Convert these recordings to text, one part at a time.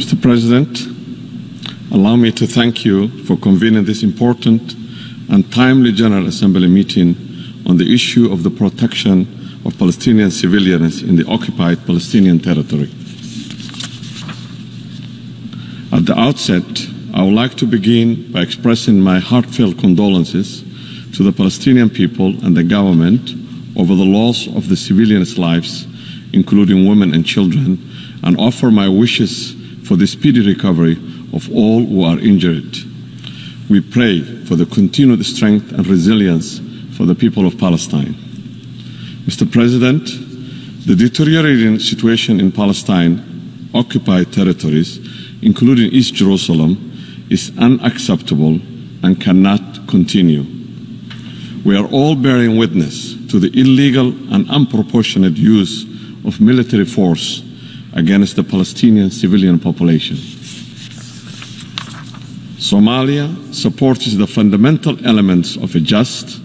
Mr. President, allow me to thank you for convening this important and timely General Assembly meeting on the issue of the protection of Palestinian civilians in the occupied Palestinian territory. At the outset, I would like to begin by expressing my heartfelt condolences to the Palestinian people and the government over the loss of the civilians' lives, including women and children, and offer my wishes for the speedy recovery of all who are injured. We pray for the continued strength and resilience for the people of Palestine. Mr. President, the deteriorating situation in Palestine occupied territories, including East Jerusalem, is unacceptable and cannot continue. We are all bearing witness to the illegal and unproportionate use of military force against the Palestinian civilian population. Somalia supports the fundamental elements of a just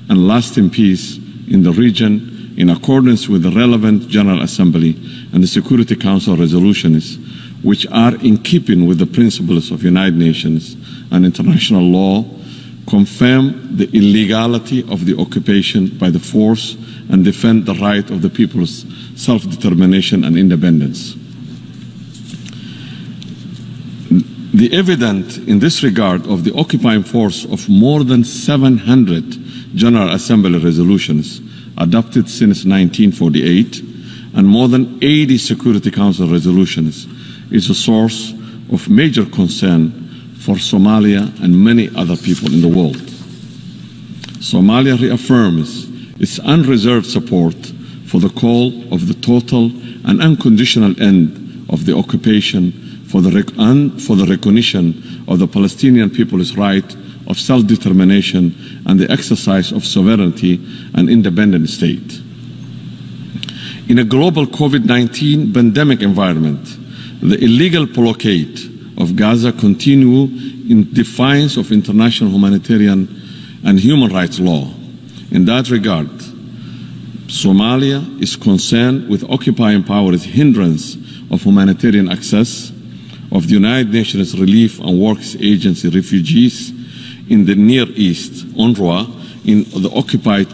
and lasting peace in the region in accordance with the relevant General Assembly and the Security Council resolutions, which are in keeping with the principles of United Nations and international law, confirm the illegality of the occupation by the force and defend the right of the people's self-determination and independence. The evidence in this regard of the occupying force of more than 700 General Assembly resolutions adopted since 1948 and more than 80 Security Council resolutions is a source of major concern for Somalia and many other people in the world. Somalia reaffirms its unreserved support for the call of the total and unconditional end of the occupation for the recognition of the Palestinian people's right of self-determination and the exercise of sovereignty and independent state. In a global COVID-19 pandemic environment, the illegal blockade of Gaza continues in defiance of international humanitarian and human rights law. In that regard, Somalia is concerned with occupying power's hindrance of humanitarian access of the United Nations Relief and Works Agency refugees in the Near East, UNRWA, in the occupied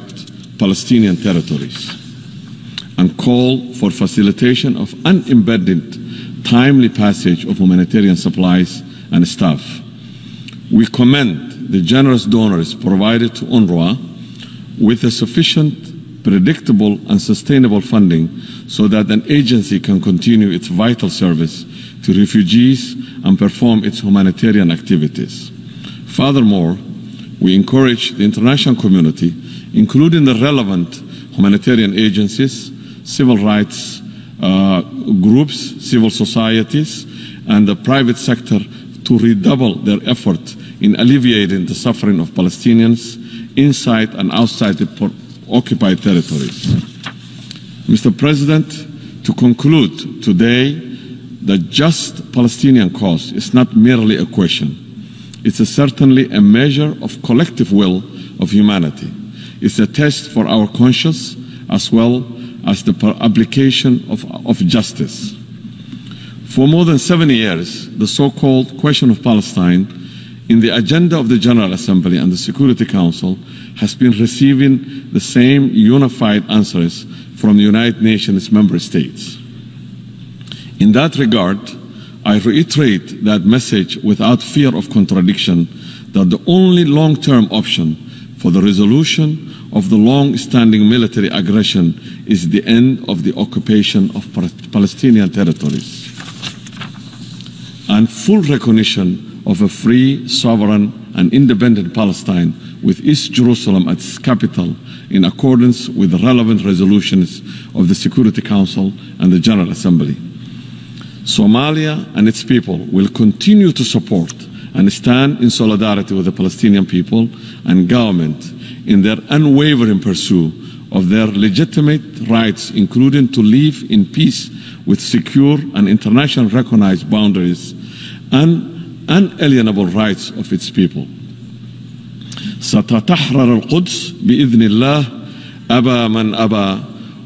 Palestinian territories, and call for facilitation of unimpeded timely passage of humanitarian supplies and staff. We commend the generous donors provided to UNRWA with a sufficient, predictable and sustainable funding so that an agency can continue its vital service to refugees and perform its humanitarian activities. Furthermore, we encourage the international community, including the relevant humanitarian agencies, civil rights groups, civil societies, and the private sector to redouble their effort in alleviating the suffering of Palestinians inside and outside the occupied territories. Mr. President, to conclude today, the just Palestinian cause is not merely a question. It's certainly a measure of collective will of humanity. It's a test for our conscience as well as the application of justice. For more than 70 years, the so-called question of Palestine in the agenda of the General Assembly and the Security Council has been receiving the same unified answers from the United Nations member states. In that regard, I reiterate that message without fear of contradiction that the only long-term option for the resolution of the long-standing military aggression is the end of the occupation of Palestinian territories and full recognition of a free, sovereign and independent Palestine with East Jerusalem as its capital in accordance with the relevant resolutions of the Security Council and the General Assembly. Somalia and its people will continue to support and stand in solidarity with the Palestinian people and government in their unwavering pursuit of their legitimate rights, including to live in peace with secure and internationally recognized boundaries and unalienable rights of its people. ستتحرر القدس بإذن الله أبى من أبى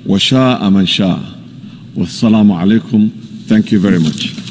وشاء من شاء. والسلام عليكم. Thank you very much.